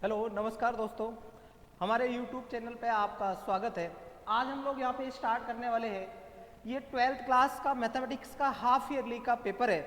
Hello नमस्कार दोस्तों, हमारे YouTube चैनल पे आपका स्वागत है। आज हम लोग यहाँ पे स्टार्ट करने वाले हैं। ये 12th क्लास का मैथमेटिक्स का हाफ ईयरली का पेपर है।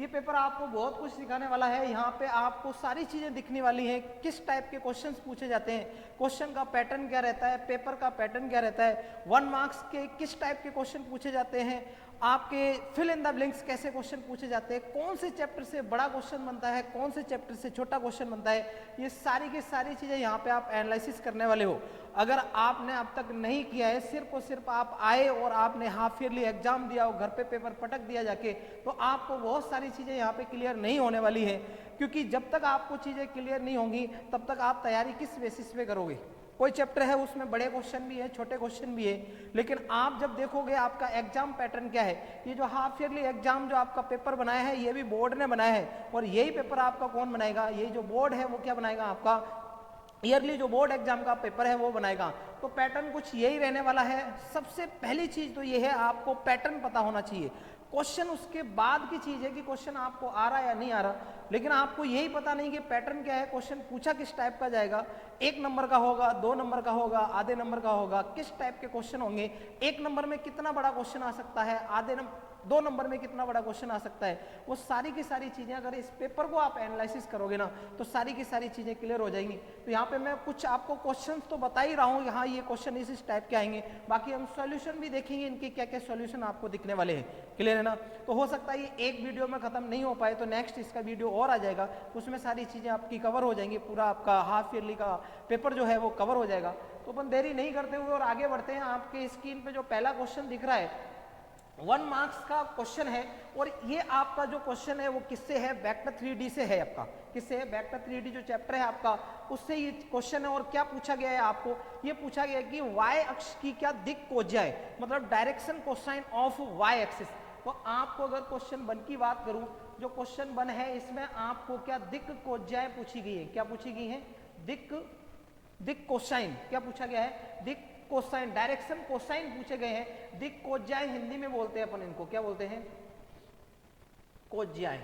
ये पेपर आपको बहुत कुछ सिखाने वाला है। यहाँ पे आपको सारी चीज़ें दिखने वाली हैं, किस टाइप के क्वेश्चंस पूछे जाते हैं, क्वेश्चन का पैटर्न क्या रहता है, पेपर का पैटर्न क्या रहता है, 1 मार्क्स के किस टाइप के क्वेश्चन पूछे जाते हैं, आपके फिल इन द ब्लैंक्स कैसे क्वेश्चन पूछे जाते हैं, कौन से चैप्टर से बड़ा क्वेश्चन बनता है, कौन से चैप्टर से छोटा क्वेश्चन बनता है, ये सारी की सारी चीज़ें यहाँ पे आप एनालिसिस करने वाले हो। अगर आपने अब तक नहीं किया है, सिर्फ और सिर्फ आप आए और आपने हाफ ईयरली एग्जाम दिया हो, घर पे पेपर पटक दिया जाके, तो आपको बहुत सारी चीज़ें यहाँ पे क्लियर नहीं होने वाली है। क्योंकि जब तक आपको चीज़ें क्लियर नहीं होंगी तब तक आप तैयारी किस बेसिस पे करोगे। कोई चैप्टर है उसमें बड़े क्वेश्चन भी है, छोटे क्वेश्चन भी है, लेकिन आप जब देखोगे आपका एग्जाम पैटर्न क्या है, ये जो हाफ ईयरली एग्जाम जो आपका पेपर बनाया है ये भी बोर्ड ने बनाया है, और यही पेपर आपका कौन बनाएगा, ये जो बोर्ड है वो क्या बनाएगा, आपका ईयरली जो बोर्ड एग्जाम का पेपर है वो बनाएगा। तो पैटर्न कुछ यही रहने वाला है। सबसे पहली चीज तो ये है, आपको पैटर्न पता होना चाहिए। क्वेश्चन उसके बाद की चीज है कि क्वेश्चन आपको आ रहा है या नहीं आ रहा, लेकिन आपको यही पता नहीं कि पैटर्न क्या है, क्वेश्चन पूछा किस टाइप का जाएगा, 1 नंबर का होगा, 2 नंबर का होगा, आधे नंबर का होगा, किस टाइप के क्वेश्चन होंगे, 1 नंबर में कितना बड़ा क्वेश्चन आ सकता है, 2 नंबर में कितना बड़ा क्वेश्चन आ सकता है, वो सारी की सारी चीजें अगर इस पेपर को आप एनालिसिस करोगे ना तो सारी की सारी चीजें क्लियर हो जाएंगी। तो यहाँ पे मैं कुछ आपको क्वेश्चंस तो बता ही रहा हूँ, यहाँ ये क्वेश्चन इस टाइप के आएंगे, बाकी हम सॉल्यूशन भी देखेंगे, इनके क्या क्या सॉल्यूशन आपको दिखने वाले हैं। क्लियर है ना। तो हो सकता है ये एक वीडियो में खत्म नहीं हो पाए तो नेक्स्ट इसका वीडियो और आ जाएगा, उसमें सारी चीजें आपकी कवर हो जाएंगी, पूरा आपका हाफ ईयरली का पेपर जो है वो कवर हो जाएगा। तो अपन देरी नहीं करते हुए और आगे बढ़ते हैं। आपके स्क्रीन पे जो पहला क्वेश्चन दिख रहा है 1 मार्क्स का क्वेश्चन है, और ये आपका जो क्वेश्चन है वो किससे है, वेक्टर 3D से है। आपका किससे है, वेक्टर 3D जो चैप्टर है आपका उससे ये क्वेश्चन है। और क्या पूछा गया है आपको, ये पूछा गया है कि y अक्ष की क्या दिक कोज्या है, मतलब direction cosine of y axis. तो आपको अगर क्वेश्चन 1 की बात करूं, जो क्वेश्चन 1 है इसमें आपको क्या दिक कोज्याएं पूछी गई है, क्या पूछी गई है, दिक कोसाइन, क्या पूछा गया है, दिक कोसाइन, डायरेक्शन कोसाइन पूछे गए हैं। दिक कोज्याएं हिंदी में बोलते हैं अपन इनको, क्या बोलते हैं, कोज्याएं।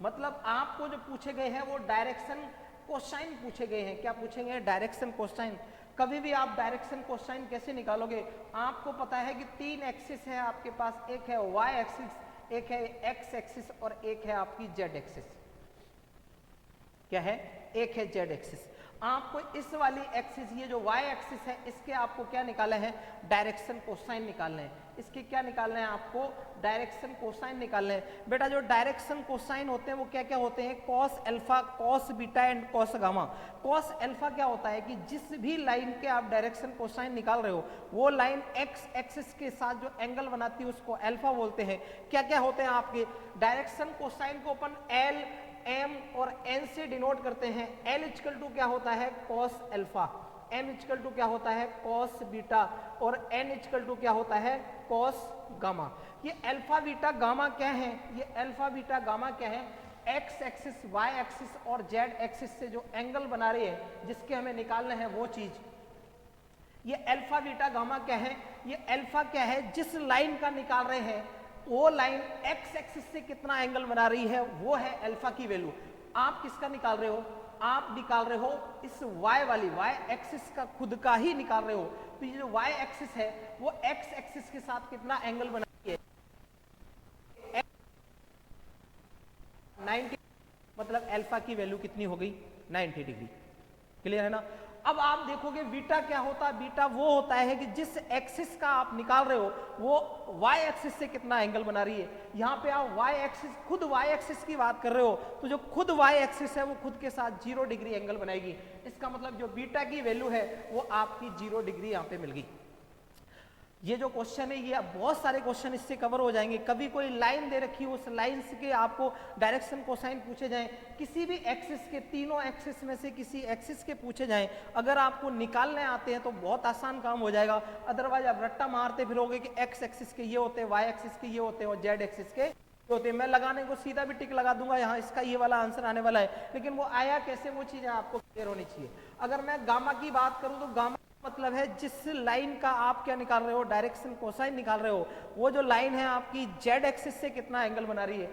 मतलब आपको जो पूछे गए हैं वो डायरेक्शन कोसाइन पूछे गए हैं। क्या पूछे गए हैं, डायरेक्शन कोसाइन। कभी भी आप डायरेक्शन कोसाइन कैसे निकालोगे, आपको पता है कि 3 एक्सिस है आपके पास, एक है y एक्सिस, एक है x एक्सिस और एक है आपकी z एक्सिस। क्या है, एक है z एक्सिस। आपको इस वाली एक्सिस, ये जो y एक्सिस है, इसके आपको क्या निकाले हैं, डायरेक्शन कोसाइन निकालने हैं। इसके क्या निकालने हैं, आपको डायरेक्शन कोसाइन निकालने हैं। बेटा जो डायरेक्शन कोसाइन होते हैं वो क्या क्या होते हैं, cos alpha, cos beta and cos gamma. Cos alpha क्या होता है कि जिस भी लाइन के आप डायरेक्शन कोसाइन निकाल रहे हो वो लाइन x एक्सिस के साथ जो एंगल बनाती है उसको अल्फा बोलते हैं। क्या क्या होते हैं आपके डायरेक्शन कोसाइन को अपन L, M और N से डिनोट करते हैं। L इक्वल टू क्या होता है, cos alpha, M equal to क्या होता है, कॉस बीटा, और N इक्वल टू क्या होता है, कॉस गामा। ये अल्फा बीटा गामा क्या है, ये अल्फा बीटा गामा क्या है, x एक्सिस, y एक्सिस और z एक्सिस से जो एंगल बना रही है जिसके हमें निकालना है वो चीज, ये अल्फा बीटा गामा क्या है, ये अल्फा क्या है, जिस लाइन का निकाल रहे हैं वो लाइन x एक्सिस से कितना एंगल बना रही है वो है अल्फा की वैल्यू। आप किसका निकाल रहे हो, आप निकाल रहे हो इस y वाली, y एक्सिस का खुद का ही निकाल रहे हो। तो ये जो y एक्सिस है वो x एक्सिस के साथ कितना एंगल बना रही है, 90, मतलब अल्फा की वैल्यू कितनी हो गई, 90 डिग्री। क्लियर है ना। अब आप देखोगे बीटा क्या होता है, बीटा वो होता है कि जिस एक्सिस का आप निकाल रहे हो वो y एक्सिस से कितना एंगल बना रही है। यहाँ पे आप y एक्सिस, खुद y एक्सिस की बात कर रहे हो तो जो खुद y एक्सिस है वो खुद के साथ 0 डिग्री एंगल बनाएगी। इसका मतलब जो बीटा की वैल्यू है वो आपकी 0 डिग्री यहाँ पे मिल गई। ये जो क्वेश्चन है ये बहुत सारे क्वेश्चन इससे कवर हो जाएंगे। कभी कोई लाइन दे रखी हो, उस लाइन के आपको डायरेक्शन कोसाइन पूछे जाएं, किसी भी एक्सिस के, तीनों एक्सिस में से किसी एक्सिस के पूछे जाएं, अगर आपको निकालने आते हैं तो बहुत आसान काम हो जाएगा। अदरवाइज आप रट्टा मारते फिरोगे कि एक्स एक्सिस के ये होते हैं, वाई एक्सिस के ये होते हैं और जेड एक्सिस के होते हैं। मैं लगाने को सीधा भी टिक लगा दूंगा, यहाँ इसका ये वाला आंसर आने वाला है, लेकिन वो आया कैसे वो चीजें आपको क्लियर होनी चाहिए। अगर मैं गामा की बात करूं तो गामा मतलब है जिस लाइन का आप क्या निकाल रहे हो, डायरेक्शन कोसाइन निकाल रहे हो, वो जो लाइन है आपकी जेड एक्सिस से कितना एंगल बना रही है।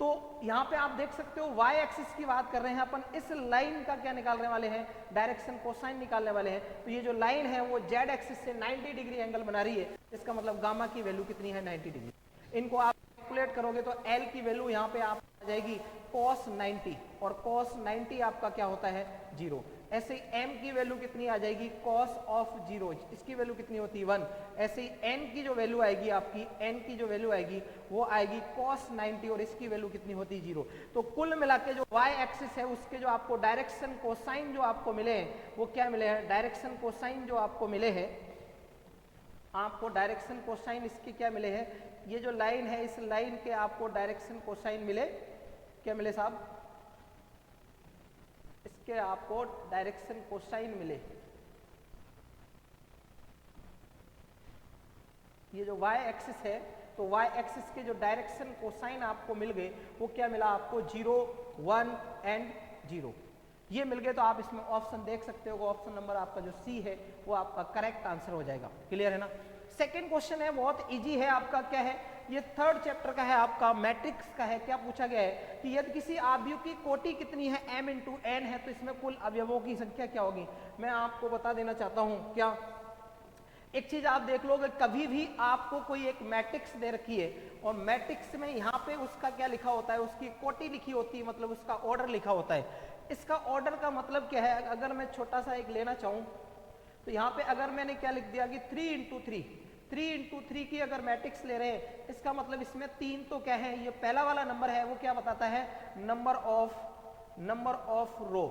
तो यहाँ पे आप देख सकते हो y एक्सिस की बात कर रहे हैं अपन, इस लाइन का क्या निकालने वाले हैं, डायरेक्शन कोसाइन निकालने वाले हैं। तो ये जो लाइन है वो z एक्सिस से 90 डिग्री एंगल बना रही है, इसका मतलब गामा की वैल्यू कितनी है, 90 डिग्री। इनको आप कैलकुलेट करोगे तो L की वैल्यू यहाँ पे आप आ जाएगी cos 90, और cos 90 आपका क्या होता है, 0। ऐसे ही m की वैल्यू कितनी आ जाएगी, cos ऑफ 0, इसकी वैल्यू कितनी होती है, 1। ऐसे ही n की जो वैल्यू आएगी आपकी, n की जो वैल्यू आएगी वो आएगी cos 90, और इसकी वैल्यू कितनी होती है, 0। तो कुल मिला के जो y एक्सिस है उसके जो आपको डायरेक्शन कोसाइन जो आपको मिले हैं वो क्या मिले हैं, डायरेक्शन कोसाइन जो आपको मिले हैं, आपको डायरेक्शन कोसाइन इसके क्या मिले हैं, ये जो लाइन है इस लाइन के आपको डायरेक्शन कोसाइन मिले, क्या मिले साहब, इसके आपको डायरेक्शन कोसाइन मिले। ये जो y एक्सिस है तो y एक्सिस के जो डायरेक्शन कोसाइन आपको मिल गए वो क्या मिला आपको, 0, 1 एंड 0, ये मिल गए। तो आप इसमें ऑप्शन देख सकते हो, ऑप्शन नंबर आपका जो सी है वो आपका करेक्ट आंसर हो जाएगा। क्लियर है ना। सेकेंड क्वेश्चन है, बहुत इजी है आपका, क्या है, ये थर्ड चैप्टर का है आपका, मैट्रिक्स का है। क्या पूछा गया है कि यदि किसी आव्यूह की कोटि कितनी है, m इंटू n है, तो इसमें कुल अवयवों की संख्या क्या होगी। मैं आपको बता देना चाहता हूं, क्या एक चीज आप देख लोगे, कभी भी आपको कोई एक मैट्रिक्स दे रखी है और मैट्रिक्स में यहाँ पे उसका क्या लिखा होता है, उसकी कोटि लिखी होती है, मतलब उसका ऑर्डर लिखा होता है। इसका ऑर्डर का मतलब क्या है, अगर मैं छोटा सा एक लेना चाहूं तो यहाँ पे अगर मैंने क्या लिख दिया कि 3 इंटू थ्री की अगर मैट्रिक्स ले रहे हैं, इसका मतलब इसमें 3 तो क्या है, ये पहला वाला नंबर है वो क्या बताता है, नंबर ऑफ रो,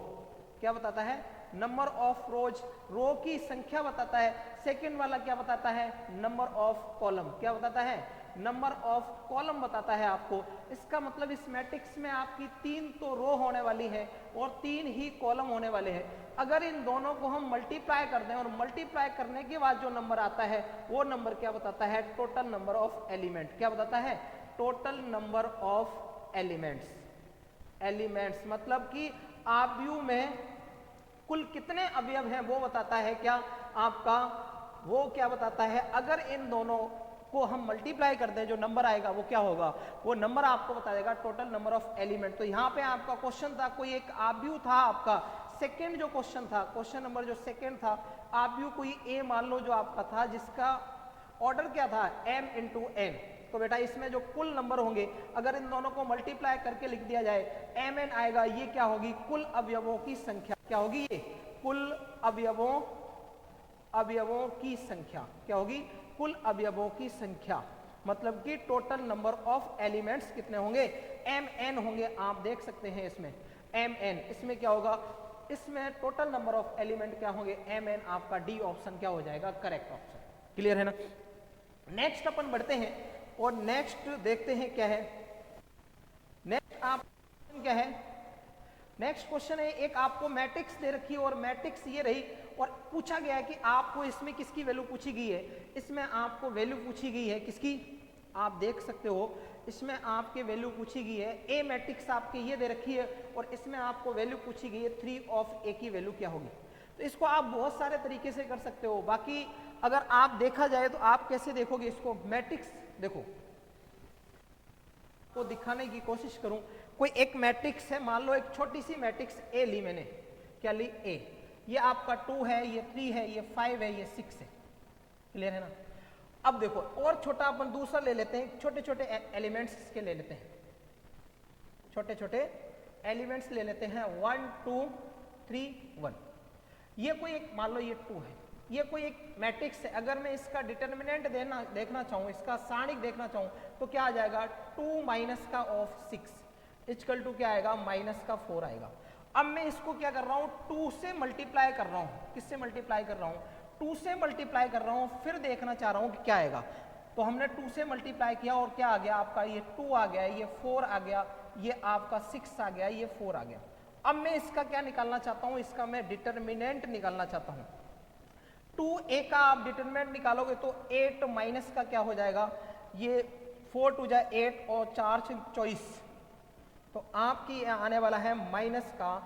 क्या बताता है, नंबर ऑफ रोज, रो की संख्या बताता है। सेकंड वाला क्या बताता है, नंबर ऑफ कॉलम, क्या बताता है, नंबर ऑफ कॉलम बताता है आपको। इसका मतलब इस मैट्रिक्स में आपकी 3 तो रो होने वाली है और 3 ही कॉलम होने वाले हैं। अगर इन दोनों को हम मल्टीप्लाई कर दें और मल्टीप्लाई करने के बाद जो नंबर आता है वो नंबर क्या बताता है, टोटल नंबर ऑफ एलिमेंट, क्या बताता है, टोटल नंबर ऑफ एलिमेंट्स मतलब कि आव्यूह में कुल कितने अवयव हैं वो बताता है, क्या आपका, वो क्या बताता है। अगर इन दोनों को हम मल्टीप्लाई कर दें जो नंबर आएगा वो क्या होगा, वो नंबर आपको बता देगा टोटल नंबर ऑफ एलिमेंट। तो यहाँ पे आपका क्वेश्चन था, कोई एक आव्यूह था आपका, सेकेंड जो क्वेश्चन था, क्वेश्चन नंबर जो सेकेंड था, आव्यूह कोई ए मान लो जो आपका था जिसका ऑर्डर क्या था, m इंटू n। तो बेटा इसमें जो कुल नंबर होंगे अगर इन दोनों को मल्टीप्लाई करके लिख दिया जाए mn आएगा, ये क्या होगी, कुल अवयवों की संख्या, क्या होगी, ये कुल अवयवों की संख्या, क्या होगी, कुल अवयवों की संख्या, मतलब कि टोटल नंबर ऑफ एलिमेंट्स कितने होंगे, mn होंगे। आप देख सकते हैं इसमें mn, इसमें क्या होगा, इसमें टोटल नंबर ऑफ एलिमेंट क्या होंगे, mn। आपका डी ऑप्शन क्या हो जाएगा, करेक्ट ऑप्शन। क्लियर है ना। नेक्स्ट अपन बढ़ते हैं और नेक्स्ट देखते हैं क्या है, नेक्स्ट आप क्या है, नेक्स्ट क्वेश्चन है, एक आपको मैट्रिक्स दे रखी है और मैट्रिक्स ये रही और पूछा गया है कि आपको इसमें किसकी वैल्यू पूछी गई है, इसमें आपको वैल्यू पूछी गई है किसकी, आप देख सकते हो इसमें आपके वैल्यू पूछी गई है, ए मैट्रिक्स आपके ये दे रखी है और इसमें आपको वैल्यू पूछी गई है 3 ऑफ ए की वैल्यू क्या होगी। तो इसको आप बहुत सारे तरीके से कर सकते हो, बाकी अगर आप देखा जाए तो आप कैसे देखोगे इसको, मैट्रिक्स देखो तो दिखाने की कोशिश करूं, कोई एक मैट्रिक्स है, मान लो एक छोटी सी मैट्रिक्स ए ली मैंने, क्या ली, ए, ये आपका 2 है, ये 3 है, ये 5 है, ये 6 है। क्लियर है ना। अब देखो और छोटा अपन दूसरा ले लेते हैं, छोटे छोटे एलिमेंट्स के ले लेते हैं, छोटे छोटे एलिमेंट्स ले लेते हैं, 1 2 3 1। ये कोई एक मान लो ये 2 है, ये कोई एक मैट्रिक्स है, अगर मैं इसका डिटर्मिनेंट देखना चाहूँ, इसका सारणिक देखना चाहूँ तो क्या आ जाएगा, 2 माइनस का ऑफ 6 इक्वल टू क्या आएगा, माइनस का 4 आएगा। अब मैं इसको क्या कर रहा हूँ, 2 से मल्टीप्लाई कर रहा हूँ, किससे मल्टीप्लाई कर रहा हूँ, 2 से मल्टीप्लाई कर रहा हूँ, फिर देखना चाह रहा हूँ कि क्या आएगा। तो हमने 2 से मल्टीप्लाई किया और क्या आ गया आपका, ये 2 आ गया, ये 4 आ गया, ये आपका 6 आ गया, ये 4 आ गया। अब मैं इसका क्या निकालना चाहता हूँ, इसका मैं डिटर्मिनेंट निकालना चाहता हूँ। 2a का आप डिटरमिनेंट निकालोगे तो 8 माइनस का क्या हो जाएगा, ये 4 2 जा 8 और 4 6 24, तो आपकी आने वाला है माइनस का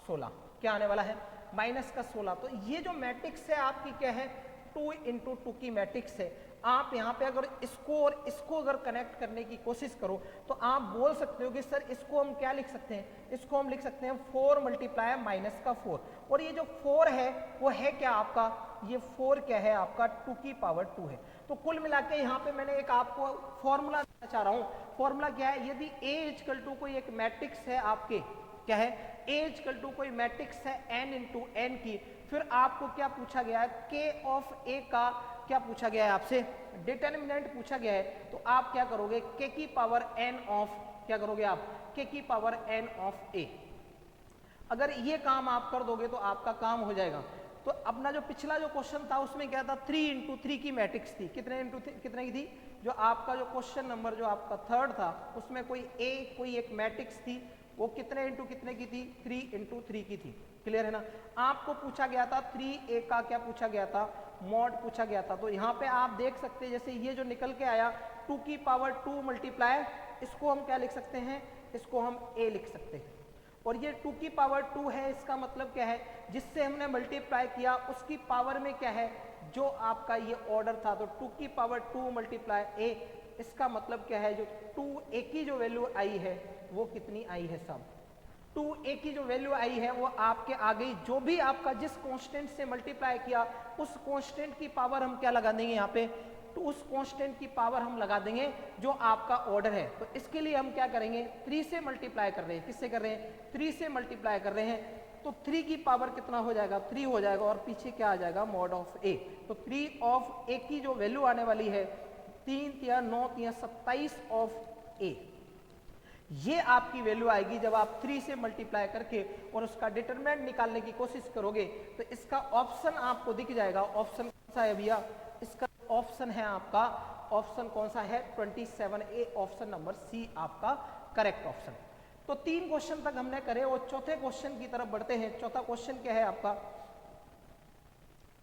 16, क्या आने वाला है, माइनस का 16। तो ये जो मैट्रिक्स है आपकी क्या है, 2 इंटू 2 की मैट्रिक्स है। आप यहाँ पे अगर इसको और इसको अगर कनेक्ट करने की कोशिश करो तो आप बोल सकते हो कि सर इसको हम क्या लिख सकते हैं, इसको हम लिख सकते हैं 4 मल्टीप्लाई माइनस का 4, और ये जो 4 है वो है क्या आपका, ये 4 क्या है आपका 2 की पावर 2 है। तो कुल मिला के यहाँ पे मैंने एक आपको फॉर्मूला देना चाह रहा हूँ। फॉर्मूला क्या है, यदि A इक्वल टू कोई एक मैट्रिक्स है आपके, क्या है, A इक्वल टू कोई मैट्रिक्स है n इंटू n की, फिर आपको क्या पूछा गया है, K ऑफ A का क्या पूछा गया है आपसे, डिटर्मिनेंट पूछा गया है, तो आप क्या करोगे, K की पावर n ऑफ, क्या करोगे आप, K की पावर n ऑफ A। अगर ये काम आप कर दोगे तो आपका काम हो जाएगा। तो अपना जो पिछला जो क्वेश्चन था उसमें क्या था, 3 इंटू 3 की मैट्रिक्स थी, कितने इंटू कितने की थी, जो आपका जो क्वेश्चन नंबर जो आपका थर्ड था उसमें कोई एक मैट्रिक्स थी, वो कितने इंटू कितने की थी, 3 इंटू 3 की थी। क्लियर है ना। आपको पूछा गया था 3A का क्या पूछा गया था, मॉड पूछा गया था। तो यहाँ पे आप देख सकते हैं जैसे ये जो निकल के आया 2 की पावर 2 मल्टीप्लाई, इसको हम क्या लिख सकते हैं, इसको हम A लिख सकते हैं। और ये 2 की पावर 2 है, इसका मतलब क्या है, जिससे हमने मल्टीप्लाई किया उसकी पावर में क्या है, जो आपका ये ऑर्डर था, तो 2 की पावर 2 मल्टीप्लाई A, इसका मतलब क्या है, जो 2A की जो वैल्यू आई है वो कितनी आई है साहब, 2A की जो वैल्यू आई है वो आपके आ गई। जो भी आपका जिस कांस्टेंट से मल्टीप्लाई किया उस कांस्टेंट की पावर हम क्या लगा देंगे यहाँ पे, तो उस कांस्टेंट की पावर हम लगा देंगे जो आपका ऑर्डर है। तो इसके लिए हम क्या करेंगे, 3 से मल्टीप्लाई कर रहे हैं, किससे कर रहे हैं, 3 से मल्टीप्लाई कर रहे हैं, तो 3 की पावर कितना हो जाएगा, 3 हो जाएगा, और पीछे क्या आ जाएगा, मॉड ऑफ A। तो 3 ऑफ A की जो वैल्यू आने वाली है 3 या 9 या 27 ऑफ A, ये आपकी वैल्यू आएगी जब आप 3 से मल्टीप्लाई करके और उसका डिटरमिनेंट निकालने की कोशिश करोगे। तो इसका ऑप्शन आपको दिख जाएगा, ऑप्शन कौन सा है भैया, इसका ऑप्शन है आपका, ऑप्शन कौन सा है, 27A, ऑप्शन नंबर सी आपका करेक्ट ऑप्शन। तो 3 क्वेश्चन तक हमने करे और चौथे क्वेश्चन की तरफ बढ़ते हैं। चौथा क्वेश्चन क्या है आपका,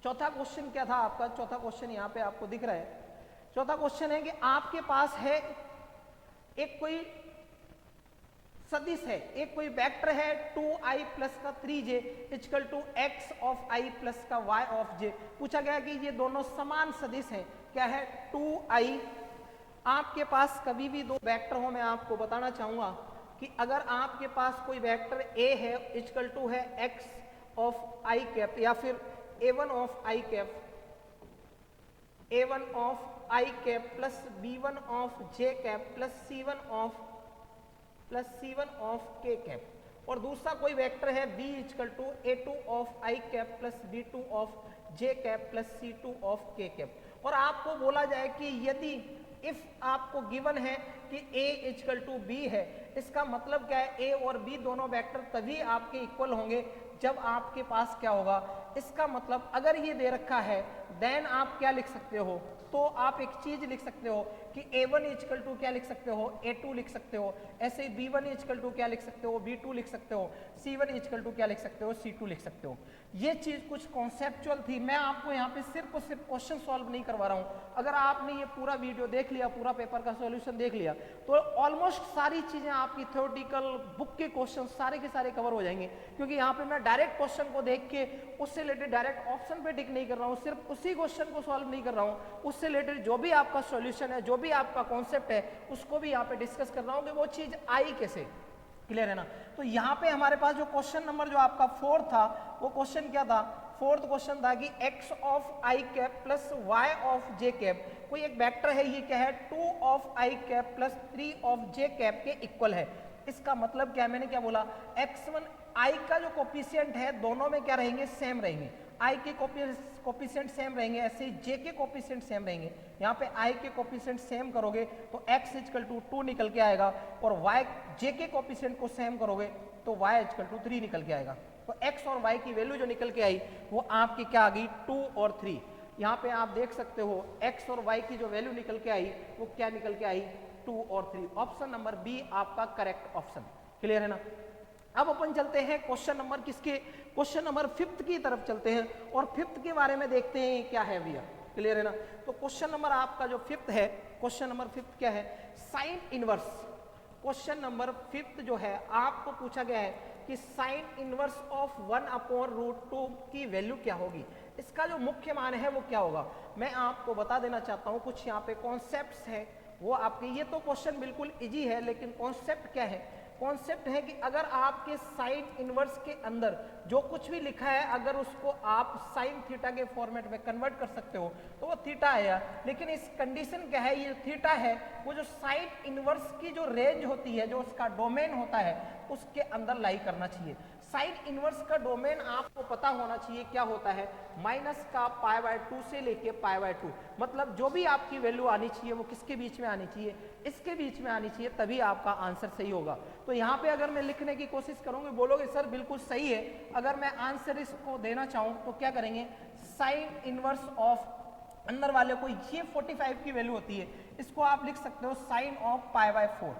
चौथा क्वेश्चन क्या था आपका, चौथा क्वेश्चन यहाँ पे आपको दिख रहा है। चौथा क्वेश्चन है कि आपके पास है एक कोई सदिश है, एक कोई वेक्टर है 2i प्लस का 3j equal to x of i plus का y ऑफ j। पूछा गया कि ये दोनों समान सदिश हैं, क्या है 2i। आपके पास कभी भी दो वेक्टर हो, मैं आपको बताना चाहूंगा कि अगर आपके पास कोई वेक्टर a है इक्वल टू है x ऑफ i कैप, या फिर a1 of i cap, a1 of i cap plus b1 of j cap plus c1 of k cap, और दूसरा कोई वेक्टर है b equal to a2 of i cap plus b2 of j cap plus c2 of k cap. और आपको बोला जाए कि यदि इफ आपको गिवन है कि a इक्वल टू b है, इसका मतलब क्या है, a और b दोनों वेक्टर तभी आपके इक्वल होंगे जब आपके पास क्या होगा, इसका मतलब अगर ये दे रखा है देन आप क्या लिख सकते हो, तो आप एक चीज लिख सकते हो कि a1 इक्वल टू क्या लिख सकते हो, a2 लिख सकते हो, ऐसे b1 इक्वल टू क्या लिख सकते हो, b2 लिख सकते हो, c1 इक्वल टू क्या लिख सकते हो, c2 लिख सकते हो। ये चीज कुछ कॉन्सेप्चुअल थी, मैं आपको यहाँ पे सिर्फ और सिर्फ क्वेश्चन सॉल्व नहीं करवा रहा हूँ। अगर आपने ये पूरा वीडियो देख लिया, पूरा पेपर का सॉल्यूशन देख लिया, तो ऑलमोस्ट सारी चीजें आपकी थ्योरेटिकल बुक के क्वेश्चन सारे के सारे कवर हो जाएंगे, क्योंकि यहाँ पे मैं डायरेक्ट क्वेश्चन को देख के उससे रिलेटेड डायरेक्ट ऑप्शन पे टिक नहीं कर रहा हूँ, सिर्फ उसी क्वेश्चन को सॉल्व नहीं कर रहा हूँ, उससे रिलेटेड जो भी आपका सॉल्यूशन है, जो भी आपका कॉन्सेप्ट है, उसको भी यहाँ पे डिस्कस कर रहा हूँ कि वो चीज आई कैसे। क्लियर है ना। तो यहाँ पे हमारे पास जो क्वेश्चन नंबर जो आपका 4 था, वो क्वेश्चन क्या था, फोर्थ क्वेश्चन था कि x of i cap plus y of j cap, कोई एक वेक्टर है, ये क्या है 2 of i cap plus 3 of j cap के इक्वल है। इसका मतलब क्या है, मैंने क्या बोला, x1 i का जो कोफिशिएंट है दोनों में क्या रहेंगे, सेम रहेंगे, i के कोफिशिएंट सेम रहेंगे, ऐसे ही j के कोफिशिएंट सेम रहेंगे। यहाँ पे i के कोफिशिएंट सेम करोगे तो x इक्वल टू 2 निकल के आएगा, और y j के कोफिशिएंट को सेम करोगे तो y इक्वल टू 3 निकल के आएगा। तो x और y की वैल्यू जो निकल के आई वो आपकी क्या आ गई, 2 और 3। यहाँ पे आप देख सकते हो x और y की जो वैल्यू निकल के आई वो क्या निकल के आई, 2 और 3। ऑप्शन नंबर बी आपका करेक्ट ऑप्शन। क्लियर है ना। अब अपन चलते हैं क्वेश्चन नंबर किसके, क्वेश्चन नंबर 5th की तरफ चलते हैं और 5th के बारे में देखते हैं क्या है भैया। क्लियर है ना। तो क्वेश्चन नंबर आपका जो 5th है, क्वेश्चन नंबर 5th क्या है, sine inverse. Question number 5th जो है आपको पूछा गया है कि साइन इनवर्स ऑफ 1/√2 की वैल्यू क्या होगी, इसका जो मुख्य मान है वो क्या होगा। मैं आपको बता देना चाहता हूं, कुछ यहाँ पे कॉन्सेप्ट्स हैं वो आपके, ये तो क्वेश्चन बिल्कुल इजी है लेकिन कॉन्सेप्ट क्या है, कॉन्सेप्ट है कि अगर आपके साइन इनवर्स के अंदर जो कुछ भी लिखा है अगर उसको आप साइन थीटा के फॉर्मेट में कन्वर्ट कर सकते हो तो वो थीटा आया। लेकिन इस कंडीशन क्या है, ये थीटा है वो जो साइन इनवर्स की जो रेंज होती है, जो उसका डोमेन होता है उसके अंदर लाई करना चाहिए। साइन इनवर्स का डोमेन आपको पता होना चाहिए क्या होता है, माइनस का π/2 से लेके π/2, मतलब जो भी आपकी वैल्यू आनी चाहिए वो किसके बीच में आनी चाहिए, इसके बीच में आनी चाहिए, तभी आपका आंसर सही होगा। तो यहाँ पे अगर मैं लिखने की कोशिश करूंगी बोलोगे सर बिल्कुल सही है, अगर मैं आंसर इसको देना चाहूँ तो क्या करेंगे, साइन इनवर्स ऑफ अंदर वाले को ये 45 की वैल्यू होती है, इसको आप लिख सकते हो साइन ऑफ π/4,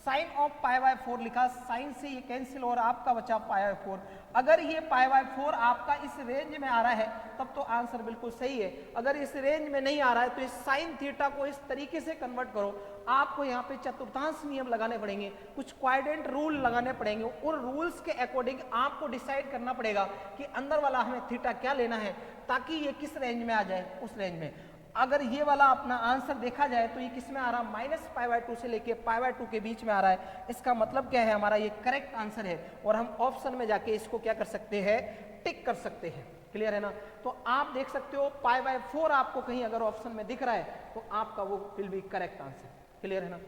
साइन ऑफ π/4 लिखा, साइन से ये कैंसिल और आपका बचा π/4। अगर ये π/4 आपका इस रेंज में आ रहा है तब तो आंसर बिल्कुल सही है, अगर इस रेंज में नहीं आ रहा है तो इस साइन थीटा को इस तरीके से कन्वर्ट करो। आपको यहाँ पे चतुर्थांश नियम लगाने पड़ेंगे, कुछ क्वाड्रेंट रूल लगाने पड़ेंगे, और रूल्स के अकॉर्डिंग आपको डिसाइड करना पड़ेगा कि अंदर वाला हमें थीटा क्या लेना है ताकि ये किस रेंज में आ जाए, उस रेंज में। अगर ये वाला अपना आंसर देखा जाए तो ये किस में आ रहा है, -π/2 से लेके π/2 के बीच में आ रहा है, इसका मतलब क्या है, हमारा ये करेक्ट आंसर है और हम ऑप्शन में जाके इसको क्या कर सकते हैं, टिक कर सकते हैं। क्लियर है ना। तो आप देख सकते हो π/4 आपको कहीं अगर ऑप्शन में दिख रहा है तो आपका वो will be correct answer. Clear है ना।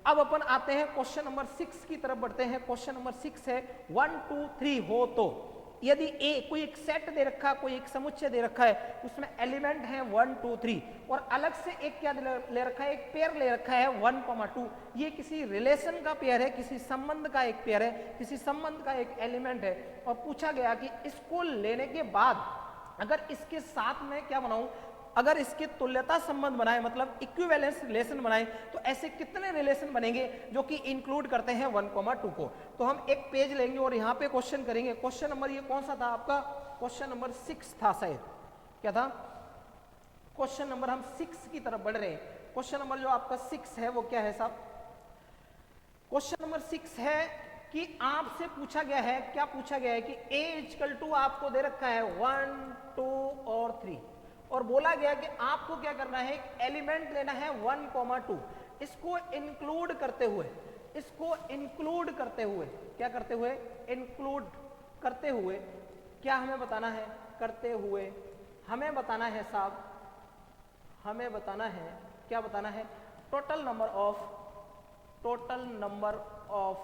अब अपन आते हैं क्वेश्चन नंबर 6 की तरफ बढ़ते हैं। क्वेश्चन नंबर 6 है 1 2 3 हो तो यदि ए कोई एक सेट दे रखा है, कोई एक समुच्चय दे रखा है, उसमें एलिमेंट है 1 2 3 और अलग से एक क्या ले रखा है, एक पेयर ले रखा है 1,2। ये किसी रिलेशन का पेयर है, किसी संबंध का एक पेयर है, किसी संबंध का एक एलिमेंट है। और पूछा गया कि इसको लेने के बाद अगर इसके साथ में क्या बनाऊं, अगर इसके तुल्यता संबंध बनाए मतलब इक्विवेलेंस रिलेशन बनाए तो ऐसे कितने रिलेशन बनेंगे जो कि इंक्लूड करते हैं 1,2 को। तो हम एक पेज लेंगे और यहाँ पे क्वेश्चन करेंगे। क्वेश्चन नंबर ये कौन सा था आपका, क्वेश्चन नंबर 6 था शायद, क्या था, क्वेश्चन नंबर हम 6 की तरफ बढ़ रहे हैं। क्वेश्चन नंबर जो आपका 6 है वो क्या है साहब, क्वेश्चन नंबर 6 है कि आपसे पूछा गया है, क्या पूछा गया है कि a = आपको दे रखा है 1 2 और 3 और बोला गया कि आपको क्या करना है, एक एलिमेंट लेना है 1,2। इसको इंक्लूड करते हुए, इसको इंक्लूड करते हुए, क्या करते हुए, इंक्लूड करते हुए, क्या हमें बताना है, करते हुए हमें बताना है साहब, हमें बताना है, क्या बताना है, total number of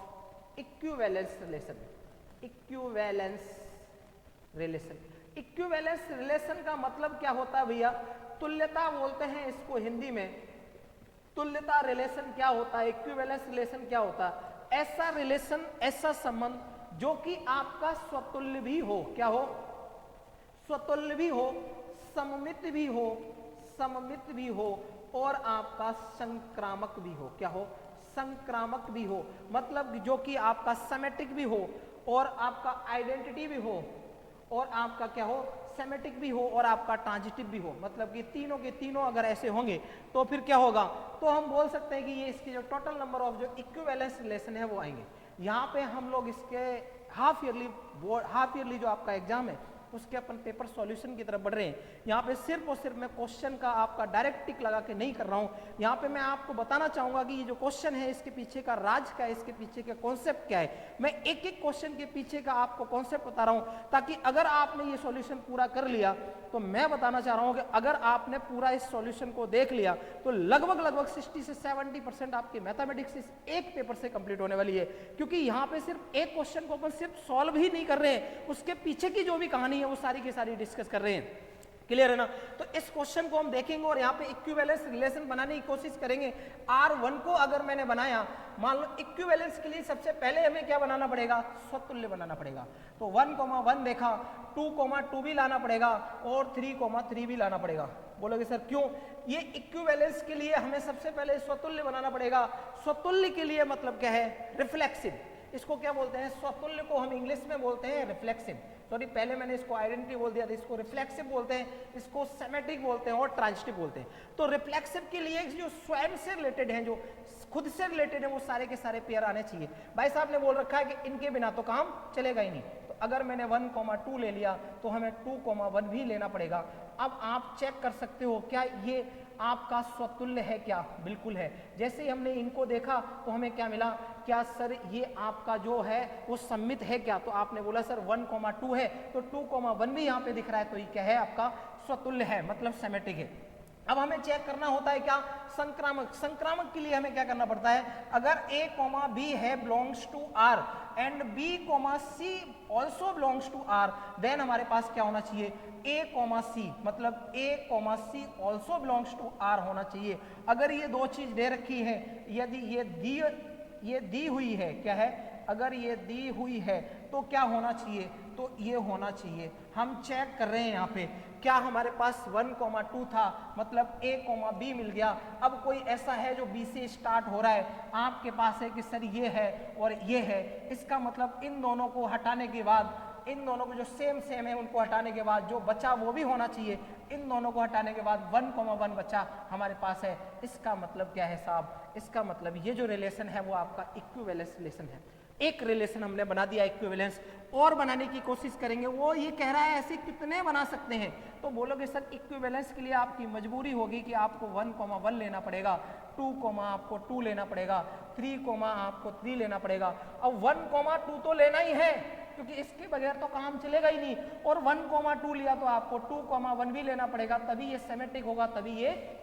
equivalence relation. Equivalence relation, equivalence relation का मतलब क्या होता है भैया, तुल्यता बोलते हैं इसको हिंदी में। तुल्यता रिलेशन क्या होता है, इक्विवेलेंस रिलेशन क्या होता है, ऐसा रिलेशन, ऐसा संबंध जो कि आपका स्वतुल्य भी हो, क्या हो, स्वतुल्य भी हो, सममित भी हो, सममित भी हो और आपका संक्रामक भी हो, क्या हो, संक्रामक भी हो, मतलब जो कि आपका सिमेट्रिक भी हो और आपका आइडेंटिटी भी हो और आपका क्या हो, सेमेटिक भी हो और आपका ट्रांजिटिव भी हो। मतलब कि तीनों के तीनों अगर ऐसे होंगे तो फिर क्या होगा, तो हम बोल सकते हैं कि ये इसकी जो टोटल नंबर ऑफ जो इक्विवेलेंस रिलेशन है वो आएंगे। यहाँ पे हम लोग इसके हाफ ईयरली जो आपका एग्जाम है उसके अपन पेपर सॉल्यूशन की तरफ बढ़ रहे हैं। यहाँ पे सिर्फ और सिर्फ मैं क्वेश्चन का आपका डायरेक्ट टिक लगा के नहीं कर रहा हूँ, यहाँ पे मैं आपको बताना चाहूंगा कि ये जो क्वेश्चन है इसके पीछे का राज क्या है, इसके पीछे का कॉन्सेप्ट क्या है। मैं एक एक क्वेश्चन के पीछे का आपको कॉन्सेप्ट बता रहा हूँ ताकि अगर आपने ये सॉल्यूशन पूरा कर लिया तो मैं बताना चाह रहा हूँ कि अगर आपने पूरा इस सॉल्यूशन को देख लिया तो लगभग 60 से 70% आपकी मैथमेटिक्स इस एक पेपर से कंप्लीट होने वाली है। क्योंकि यहाँ पे सिर्फ एक क्वेश्चन को अपन सिर्फ सॉल्व ही नहीं कर रहे हैं, उसके पीछे की जो भी कहानी है वो सारी की सारी डिस्कस कर रहे हैं। क्लियर है ना। तो इस क्वेश्चन को हम देखेंगे और यहाँ पे इक्विवेलेंस रिलेशन बनाने की कोशिश करेंगे। R1 को अगर मैंने बनाया, मान लो इक्विवेलेंस के लिए सबसे पहले हमें क्या बनाना पड़ेगा, स्वतुल्य बनाना पड़ेगा। तो 1,1 देखा, 2,2 भी लाना पड़ेगा और 3,3 भी लाना पड़ेगा। बोलोगे सर क्यों, ये इक्विवेलेंस के लिए हमें सबसे पहले स्वतुल्य बनाना पड़ेगा। स्वतुल्य के लिए मतलब क्या है, रिफ्लेक्सिव, इसको क्या बोलते हैं, स्वतुल्य को हम इंग्लिश में बोलते हैं रिफ्लेक्सिव। सॉरी पहले मैंने इसको आइडेंटिटी बोल दिया था, इसको रिफ्लेक्सिव बोलते हैं, इसको सेमेटिक बोलते हैं और ट्रांजिटिव बोलते हैं। तो रिफ्लेक्सिव के लिए जो स्वयं से रिलेटेड हैं, जो खुद से रिलेटेड है, वो सारे के सारे पेयर आने चाहिए। भाई साहब ने बोल रखा है कि इनके बिना तो काम चलेगा ही नहीं, तो अगर मैंने 1,2 ले लिया तो हमें 2,1 भी लेना पड़ेगा। अब आप चेक कर सकते हो क्या ये आपका स्वतुल्य है क्या? बिल्कुल है। जैसे ही हमने इनको देखा तो हमें क्या मिला, क्या सर ये आपका जो है वो सममित है क्या? तो आपने बोला सर 1,2 है, तो 2,1 भी यहाँ पे दिख रहा है, तो ये क्या है आपका स्वतुल्य है, मतलब सेमेटिक है। अब हमें चेक करना होता है क्या, संक्रामक। संक्रामक के लिए हमें क्या करना पड़ता है, अगर a, b है belongs to r and b, c also belongs to r, then हमारे पास क्या होना चाहिए, a, c, मतलब a, c also belongs to r होना चाहिए। अगर ये दो चीज दे रखी है, यदि ये दी हुई है, क्या है, अगर ये दी हुई है तो क्या होना चाहिए, तो ये होना चाहिए। हम चेक कर रहे हैं यहाँ पे, क्या हमारे पास 1,2 था, मतलब a, b मिल गया। अब कोई ऐसा है जो b से स्टार्ट हो रहा है, आपके पास है कि सर ये है और ये है, इसका मतलब इन दोनों को हटाने के बाद, इन दोनों को जो सेम है उनको हटाने के बाद जो बचा वो भी होना चाहिए। इन दोनों को हटाने के बाद 1,1 बचा हमारे पास है। इसका मतलब क्या है साहब, इसका मतलब ये जो रिलेशन है वो आपका इक्विवेलेंस रिलेशन है। एक रिलेशन हमने बना दिया इक्विवेलेंस, और बनाने की कोशिश करेंगे। वो ये कह रहा है ऐसे कितने बना सकते हैं, तो बोलोगे सर इक्विवेलेंस के लिए आपकी मजबूरी होगी कि आपको 1,1 लेना पड़ेगा, 2, आपको 2 लेना पड़ेगा, 3, आपको 3 लेना पड़ेगा। अब 1,2 तो लेना ही है, क्योंकि इसके बगैर तो काम चलेगा ही नहीं, और 1,2 लिया तो आपको 2,1 भी लेना पड़ेगा, तभी ये सेमेटिक होगा, तभी ये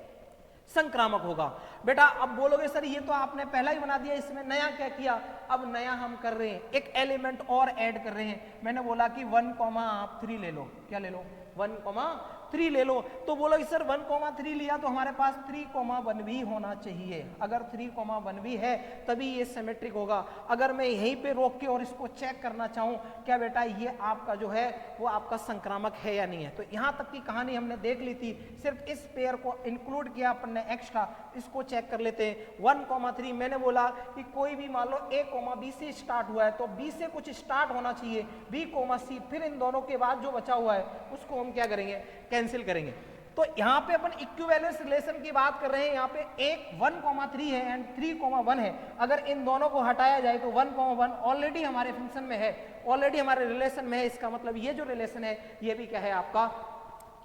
संक्रामक होगा। बेटा अब बोलोगे सर ये तो आपने पहला ही बना दिया, इसमें नया क्या किया? अब नया हम कर रहे हैं, एक एलिमेंट और ऐड कर रहे हैं। मैंने बोला कि 1, आप 3 ले लो, क्या ले लो, 1,3 ले लो। तो बोलो सर 1,3 लिया तो हमारे पास 3,1 भी होना चाहिए। अगर 3,1 भी है तभी ये सिमेट्रिक होगा। अगर मैं यहीं पे रोक के और इसको चेक करना चाहूँ, क्या बेटा ये आपका जो है वो आपका संक्रामक है या नहीं है, तो यहाँ तक की कहानी हमने देख ली थी। सिर्फ इस पेयर को इंक्लूड किया अपन ने एक्स्ट्रा, इसको चेक कर लेते हैं। 1,3 मैंने बोला कि कोई भी मान लो a, b से स्टार्ट हुआ है तो b से कुछ स्टार्ट होना चाहिए, b, c, फिर इन दोनों के बाद जो बचा हुआ है उसको हम क्या करेंगे, कैंसिल करेंगे। तो यहाँ पे अपन इक्विवेलेंस रिलेशन की बात कर रहे हैं। यहाँ पे एक 1,3 है एंड 3,1 है। अगर इन दोनों को हटाया जाए तो 1,1 ऑलरेडी हमारे फंक्शन में है, ऑलरेडी हमारे रिलेशन में है। इसका मतलब ये जो रिलेशन है ये भी क्या है, आपका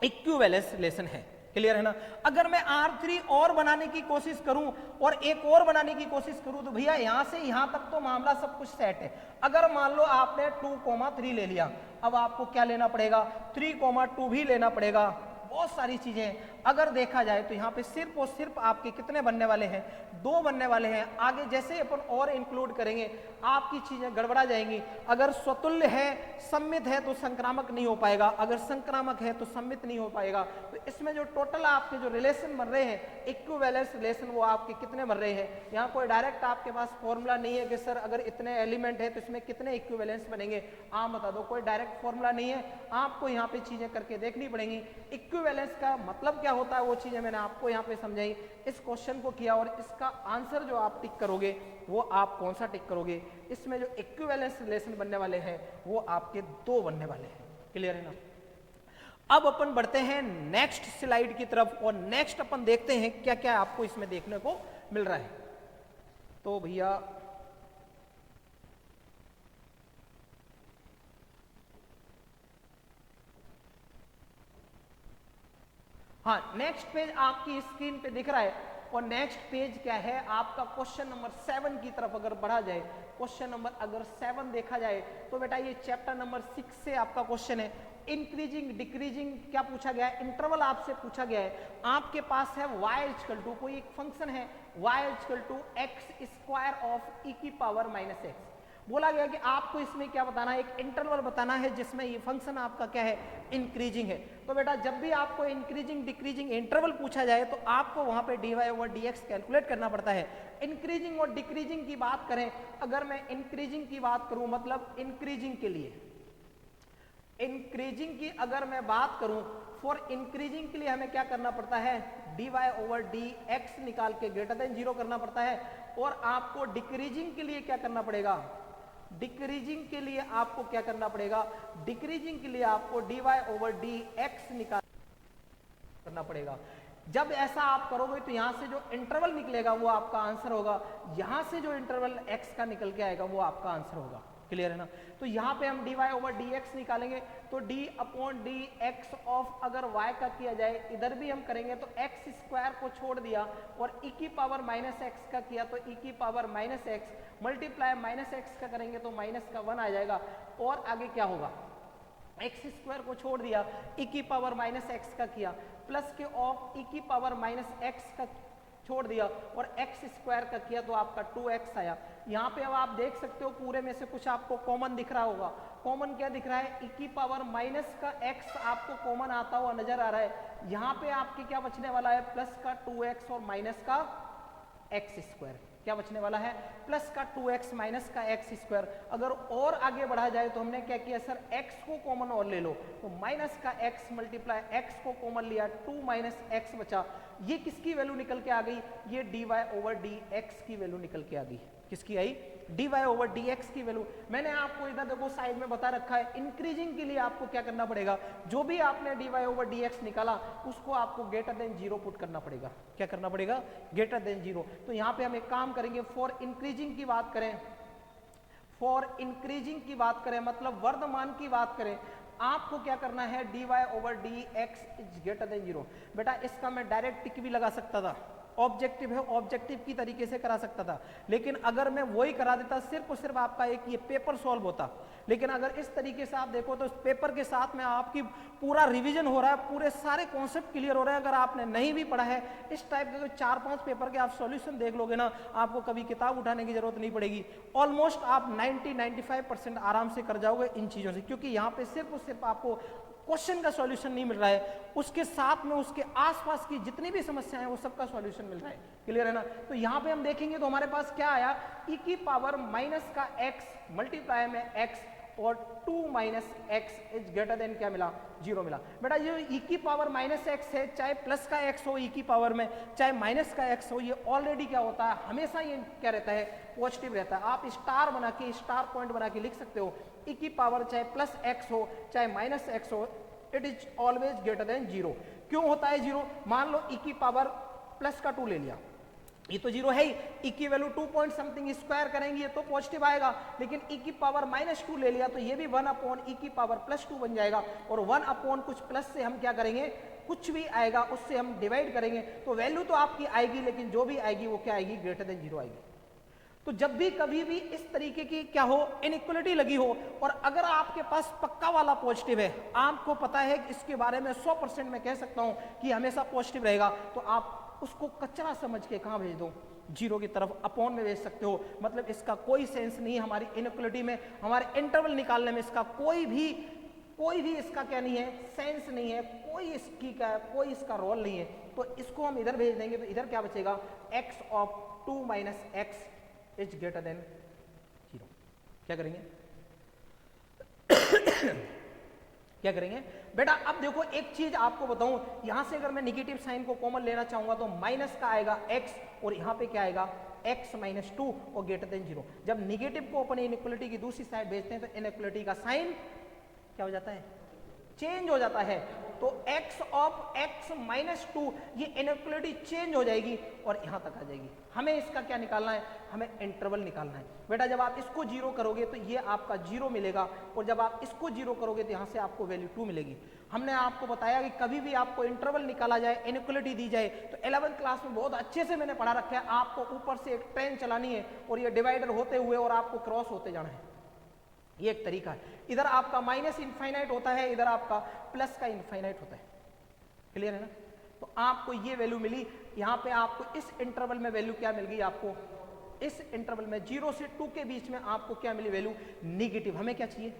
इक्विवेलेंस रिलेशन है। क्लियर है ना। अगर मैं R3 और बनाने की कोशिश करूं और एक और बनाने की कोशिश करूं तो भैया यहां से यहां तक तो मामला सब कुछ सेट है। अगर मान लो आपने 2,3 ले लिया, अब आपको क्या लेना पड़ेगा, 3,2 भी लेना पड़ेगा, बहुत सारी चीजें। अगर देखा जाए तो यहाँ पे सिर्फ और सिर्फ आपके कितने बनने वाले हैं, 2 बनने वाले हैं। आगे जैसे अपन और इंक्लूड करेंगे आपकी चीजें गड़बड़ा जाएंगी। अगर स्वतुल्य है, सम्मित है तो संक्रामक नहीं हो पाएगा, अगर संक्रामक है तो सम्मित नहीं हो पाएगा। तो इसमें जो टोटल आपके जो रिलेशन बन रहे हैं, इक्विवेलेंस रिलेशन, वो आपके कितने बन रहे हैं। यहाँ कोई डायरेक्ट आपके पास फॉर्मूला नहीं है कि सर अगर इतने एलिमेंट है तो इसमें कितने इक्विवेलेंस बनेंगे, आप बता दो। कोई डायरेक्ट फॉर्मूला नहीं है, आपको यहाँ पे चीजें करके देखनी पड़ेंगी। इक्विवेलेंस का मतलब क्या होता है वो चीजें मैंने आपको यहाँ पे समझाई, इस क्वेश्चन को किया, और इसका आंसर जो आप टिक करोगे वो आप कौन सा टिक करोगे, इसमें जो इक्विवेलेंस रिलेशन बनने वाले हैं वो आपके 2 बनने वाले हैं। क्लियर है ना। अब अपन बढ़ते हैं नेक्स्ट स्लाइड की तरफ और नेक्स्ट अपन देखते हैं क्या क्या आपको इसमें देखने को मिल रहा है। तो भैया हाँ, नेक्स्ट पेज आपकी स्क्रीन पे दिख रहा है और नेक्स्ट पेज क्या है आपका क्वेश्चन नंबर 7 की तरफ अगर बढ़ा जाए, क्वेश्चन नंबर अगर 7 देखा जाए तो बेटा ये चैप्टर नंबर 6 से आपका क्वेश्चन है। इंक्रीजिंग डिक्रीजिंग क्या पूछा गया है, इंटरवल आपसे पूछा गया है। आपके पास है y=, कोई एक फंक्शन है y=x² ऑफ e की पावर -x। बोला गया कि आपको इसमें क्या बताना है, एक इंटरवल बताना है जिसमें ये फंक्शन आपका क्या है, इंक्रीजिंग है। तो बेटा जब भी आपको इंक्रीजिंग डिक्रीजिंग इंटरवल पूछा जाए तो आपको वहां पे dy/dx कैलकुलेट करना पड़ता है। इंक्रीजिंग और डिक्रीजिंग की बात करें, अगर मैं इंक्रीजिंग की बात करूं, मतलब इंक्रीजिंग के लिए, इंक्रीजिंग की अगर मैं बात करूं, फॉर इंक्रीजिंग के लिए हमें क्या करना पड़ता है, dy/dx निकाल के >0 करना पड़ता है। और आपको डिक्रीजिंग के लिए क्या करना पड़ेगा, डिक्रीजिंग के लिए आपको क्या करना पड़ेगा, डिक्रीजिंग के लिए आपको dy/dx निकाल करना पड़ेगा। जब ऐसा आप करोगे तो यहां से जो इंटरवल निकलेगा वो आपका आंसर होगा, यहां से जो इंटरवल x का निकल के आएगा वो आपका आंसर होगा। क्लियर है ना? तो यहाँ पे हम dy/dx निकालेंगे तो d/dx ऑफ अगर y का किया जाए, इधर भी हम करेंगे तो x स्क्वायर को छोड़ दिया और e की पावर -x का किया तो e की पावर -x मल्टीप्लाई -x का करेंगे तो -1 आ जाएगा। और आगे क्या होगा, एक्स स्क्वायर को छोड़ दिया, e की पावर -x का किया प्लस के ऑफ e की पावर -x का छोड़ दिया और x स्क्वायर का किया तो आपका 2x आया। यहाँ पे अब आप देख सकते हो पूरे में से कुछ आपको कॉमन दिख रहा होगा। कॉमन क्या दिख रहा है, e की पावर माइनस का x आपको कॉमन आता हुआ नजर आ रहा है। यहाँ पे आपके क्या बचने वाला है, प्लस का 2x और माइनस का x स्क्वायर। क्या बचने वाला है, प्लस का 2x माइनस का x स्क्वायर। अगर और आगे बढ़ा जाए तो हमने क्या किया सर, x को कॉमन और ले लो तो माइनस का x मल्टीप्लाई x को कॉमन लिया, 2 माइनस x बचा। ये किसकी वैल्यू निकल के आ गई, ये dy/dx की वैल्यू निकल के आ गई। किसकी आई, dy/dx की वैल्यू। मैंने आपको इधर देखो साइड में बता रखा है, इंक्रीजिंग के लिए आपको क्या करना पड़ेगा, जो भी आपने dy/dx निकाला उसको आपको ग्रेटर देन 0 पुट करना पड़ेगा। क्या करना पड़ेगा, ग्रेटर देन 0। तो यहाँ पे हम एक काम करेंगे, फॉर इंक्रीजिंग की बात करें, फॉर इंक्रीजिंग की बात करें मतलब वर्धमान की बात करें, आपको क्या करना है, dy/dx इज ग्रेटर देन 0। बेटा इसका मैं डायरेक्ट टिक भी लगा सकता था, ऑब्जेक्टिव है, ऑब्जेक्टिव की तरीके से करा सकता था, लेकिन अगर मैं वही करा देता सिर्फ और सिर्फ आपका एक ये पेपर सॉल्व होता। लेकिन अगर इस तरीके से आप देखो तो इस पेपर के साथ में आपकी पूरा रिवीजन हो रहा है, पूरे सारे कॉन्सेप्ट क्लियर हो रहे हैं। अगर आपने नहीं भी पढ़ा है इस टाइप के 4-5 पेपर के आप सॉल्यूशन देख लोगे ना, आपको कभी किताब उठाने की जरूरत नहीं पड़ेगी। ऑलमोस्ट आप 90-95% आराम से कर जाओगे इन चीजों से, क्योंकि यहाँ पे सिर्फ और सिर्फ आपको क्वेश्चन का सॉल्यूशन नहीं मिल रहा है, उसके साथ में उसके आसपास की जितनी भी समस्याएं हैं वो सबका सॉल्यूशन मिल रहा है। क्लियर है ना? तो यहाँ पे हम देखेंगे तो हमारे पास क्या आया, e की पावर माइनस का x मल्टीप्लाई में x और 2 minus x is greater than क्या मिला, 0 मिला। बेटा ये e की पावर माइनस एक्स है, चाहे प्लस का x हो e की पावर में, चाहे माइनस का x हो, ये ऑलरेडी क्या होता है, हमेशा ये क्या रहता है, पॉजिटिव रहता है। आप स्टार बना के, स्टार पॉइंट बना के लिख सकते हो, e की पावर चाहे प्लस x हो चाहे माइनस x हो, it is always greater than 0। क्यों होता है 0? मान लो e की पावर प्लस का 2 ले लिया, ये तो 0 है ही, e की वैल्यू 2 पॉइंट समथिंग स्क्वायर करेंगे तो पॉजिटिव आएगा, लेकिन e की पावर -2 ले लिया तो ये भी 1 अपॉन e की पावर +2 बन जाएगा। और 1 अपॉन कुछ प्लस से हम क्या करेंगे, कुछ भी आएगा उससे हम डिवाइड करेंगे तो वैल्यू तो आपकी आएगी, लेकिन जो भी आएगी वो क्या आएगी, ग्रेटर देन 0 आएगी। तो जब भी कभी भी इस तरीके की क्या हो, इनइक्वालिटी लगी हो, और अगर आपके पास पक्का वाला पॉजिटिव है, आपको पता है कि इसके बारे में 100% मैं कह सकता हूं कि हमेशा पॉजिटिव रहेगा, तो आप उसको कचरा समझ के कहां भेज दो, 0 की तरफ, अपॉन में भेज सकते हो। मतलब इसका कोई सेंस नहीं है, हमारी इनइक्वालिटी में, हमारे इंटरवल निकालने में इसका कोई भी इसका क्या नहीं है, सेंस नहीं है, कोई इसका रोल नहीं है। तो इसको हम इधर भेज देंगे तो इधर क्या बचेगा, x of 2 minus x is greater than 0। क्या करेंगे क्या करेंगे बेटा? अब देखो एक चीज आपको बताऊं, यहां से अगर मैं निगेटिव साइन को कॉमन लेना चाहूंगा तो माइनस का आएगा x और यहां पे क्या आएगा, x माइनस 2 और ग्रेटर देन 0। जब निगेटिव को अपने इनइक्वालिटी की दूसरी साइड भेजते हैं तो इनइक्वालिटी का साइन क्या हो जाता है, चेंज हो जाता है। तो x ऑफ x माइनस 2 ये इनइक्वालिटी चेंज हो जाएगी और यहां तक आ जाएगी। हमें इसका क्या निकालना है, हमें इंटरवल निकालना है। बेटा जब आप इसको 0 करोगे तो ये आपका 0 मिलेगा, और जब आप इसको 0 करोगे तो यहां से आपको वैल्यू 2 मिलेगी। हमने आपको बताया कि कभी भी आपको इंटरवल निकाला जाए, इनइक्वालिटी दी जाए, तो 11th क्लास में बहुत अच्छे से मैंने पढ़ा रखा है, आपको ऊपर से एक ट्रेन चलानी है और ये डिवाइडर होते हुए और आपको क्रॉस होते जाना है। ये एक तरीका है। इधर आपका माइनस इनफाइनाइट होता है, इधर आपका प्लस का इनफाइनाइट होता है। क्लियर है ना? तो आपको ये वैल्यू मिली, यहां पे आपको इस इंटरवल में वैल्यू क्या मिल गई, आपको इस इंटरवल में 0 से 2 के बीच में आपको क्या मिली वैल्यू, निगेटिव। हमें क्या चाहिए,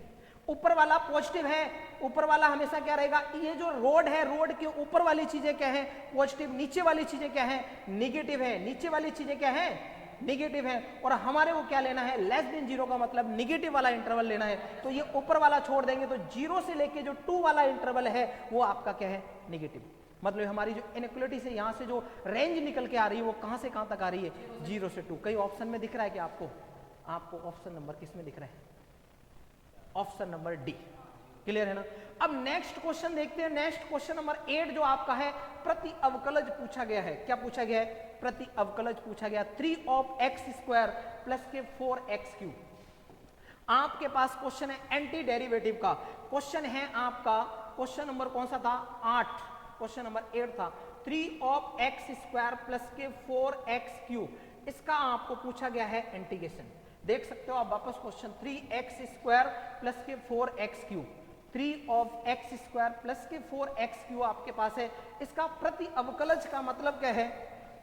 ऊपर वाला पॉजिटिव है, ऊपर वाला हमेशा क्या रहेगा, ये जो रोड है, रोड के ऊपर वाली चीजें क्या है, पॉजिटिव, नीचे वाली चीजें क्या है, निगेटिव है। नीचे वाली चीजें क्या है, निगेटिव है, और हमारे को क्या लेना है, लेस देन 0 का मतलब निगेटिव वाला इंटरवल लेना है। तो ये ऊपर वाला छोड़ देंगे तो 0 से लेके जो 2 वाला इंटरवल है वो आपका क्या है, निगेटिव। मतलब हमारी जो इनइक्वालिटी से यहां से जो रेंज निकल के आ रही है वो कहां से कहां तक आ रही है, 0 से 2। कई ऑप्शन में दिख रहा है कि आपको आपको ऑप्शन नंबर किसमें दिख रहा है? Option number D. क्लियर है ना? अब नेक्स्ट क्वेश्चन देखते हैं। नेक्स्ट क्वेश्चन नंबर 8 जो आपका है, प्रति अवकलज पूछा गया है। क्या पूछा गया है? प्रति अवकलज पूछा गया। 3 ऑफ एक्स स्क्वायर प्लस के 4x क्यूब। आपके पास क्वेश्चन है एंटी डेरिवेटिव का। क्वेश्चन है आपका, क्वेश्चन नंबर कौन सा था? 8। क्वेश्चन नंबर 8 था 3 ऑफ एक्स स्क्वायर प्लस के 4x क्यूब। इसका आपको पूछा गया है इंटीग्रेशन। देख सकते हो आप वापस क्वेश्चन, 3x स्क्वायर प्लस के 4x cube. 3 of x square plus के 4x क्यूब आपके पास है। इसका प्रति अवकलज का मतलब क्या है?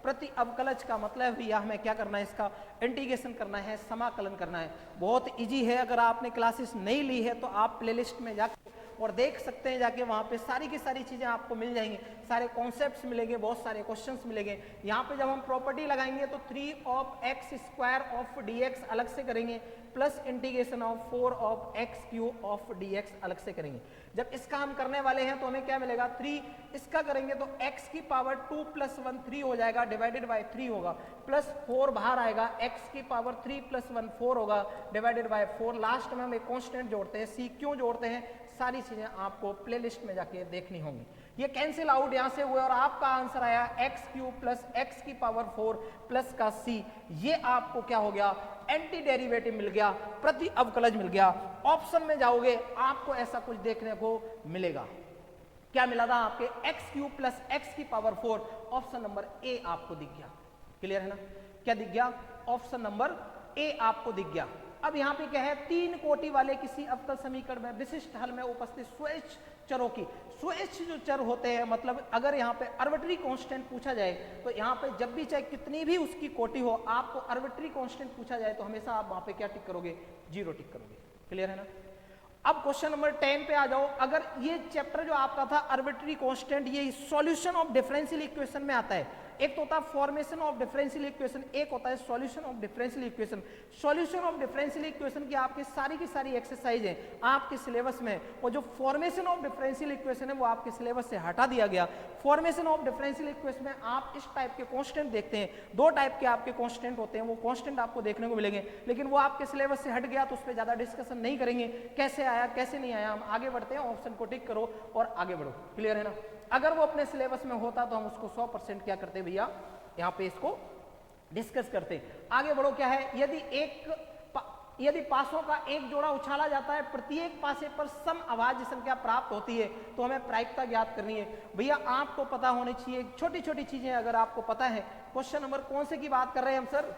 प्रति अवकलज का मतलब भैया हमें क्या करना है? इसका इंटीग्रेशन करना है, समाकलन करना है। बहुत इजी है। अगर आपने क्लासेस नहीं ली है तो आप प्लेलिस्ट में जाकर और देख सकते हैं, जाके वहां पे सारी की सारी चीजें आपको मिल जाएंगी, सारे कॉन्सेप्ट्स मिलेंगे, बहुत सारे क्वेश्चंस मिलेंगे। यहाँ पे जब हम प्रॉपर्टी लगाएंगे तो 3 of x square of dx अलग से करेंगे, plus integration of 4 of x cube of dx अलग से करेंगे। जब इसका हम करने वाले हैं तो हमें क्या मिलेगा? 3। इसका करेंगे तो x की पावर 2 प्लस 1 3 हो जाएगा, डिवाइडेड बाय 3 होगा, प्लस 4 बाहर आएगा, x की पावर 3 प्लस 1 4 होगा, डिवाइडेड बाय 4। लास्ट में हम एक कांस्टेंट जोड़ते हैं, c क्यों जोड़ते हैं? सारी चीजें आपको प्लेलिस्ट में जाके देखनी होंगी। ये कैंसिल आउट यहां से हुए और आपका आंसर आया एक्स क्यूब प्लस एक्स की पावर 4 प्लस का c। ये आपको क्या हो गया? एंटी डेरिवेटिव मिल गया, प्रति अवकलज मिल गया। ऑप्शन में जाओगे आपको ऐसा कुछ देखने को मिलेगा। क्या मिला था? आपके एक्स क्यूब प्लस एक्स की पावर 4। ऑप्शन नंबर ए आपको दिख गया। क्लियर है ना? क्या दिख गया? ऑप्शन नंबर ए आपको दिख गया। अब यहाँ पे क्या है? 3 कोटि वाले किसी अवकल समीकरण में विशिष्ट हल में उपस्थित स्वैच्छ चरों की, स्वैच्छ जो चर होते हैं, मतलब अगर यहाँ पे आर्बिट्री कांस्टेंट पूछा जाए तो यहाँ पे जब भी चाहे कितनी भी उसकी कोटि हो, आपको आर्बिट्री कांस्टेंट पूछा जाए तो हमेशा आप वहां पे क्या टिक करोगे? 0 टिक करोगे। क्लियर है ना? अब क्वेश्चन नंबर 10 पे आ जाओ। अगर ये चैप्टर जो आपका था आर्बिट्री कांस्टेंट, ये सॉल्यूशन ऑफ डिफरेंशियल इक्वेशन में आता है। एक तो होता है फॉर्मेशन ऑफ डिफरेंशियल इक्वेशन, एक होता है solution of differential equation. Solution of differential equation की आपकी सारी एक्सरसाइज है आपके सिलेबस में, और जो फॉर्मेशन ऑफ डिफरेंशियल इक्वेशन है वो आपके सिलेबस से हटा दिया गया। फॉर्मेशन ऑफ डिफरेंशियल इक्वेशन में आप इस टाइप के कांस्टेंट देखते हैं, 2 टाइप के आपके कांस्टेंट होते हैं, वो कांस्टेंट आपको देखने को मिलेंगे, लेकिन वो आपके सिलेबस से हट गया तो उस पर ज्यादा डिस्कशन नहीं करेंगे। कैसे आया कैसे नहीं आया, हम आगे बढ़ते हैं। ऑप्शन को टिक करो और आगे बढ़ो। क्लियर है ना? अगर वो अपने सिलेबस में होता तो हम उसको 100% क्या करते भैया? यहाँ पे इसको डिस्कस करते। आगे बढ़ो। क्या है? यदि पासों का एक जोड़ा उछाला जाता है, प्रत्येक पासे पर सम अभाज्य संख्या प्राप्त होती है, तो हमें प्रायिकता ज्ञात करनी है। भैया आपको पता होनी चाहिए छोटी छोटी चीजें, अगर आपको पता है। क्वेश्चन नंबर कौन से की बात कर रहे हैं हम सर?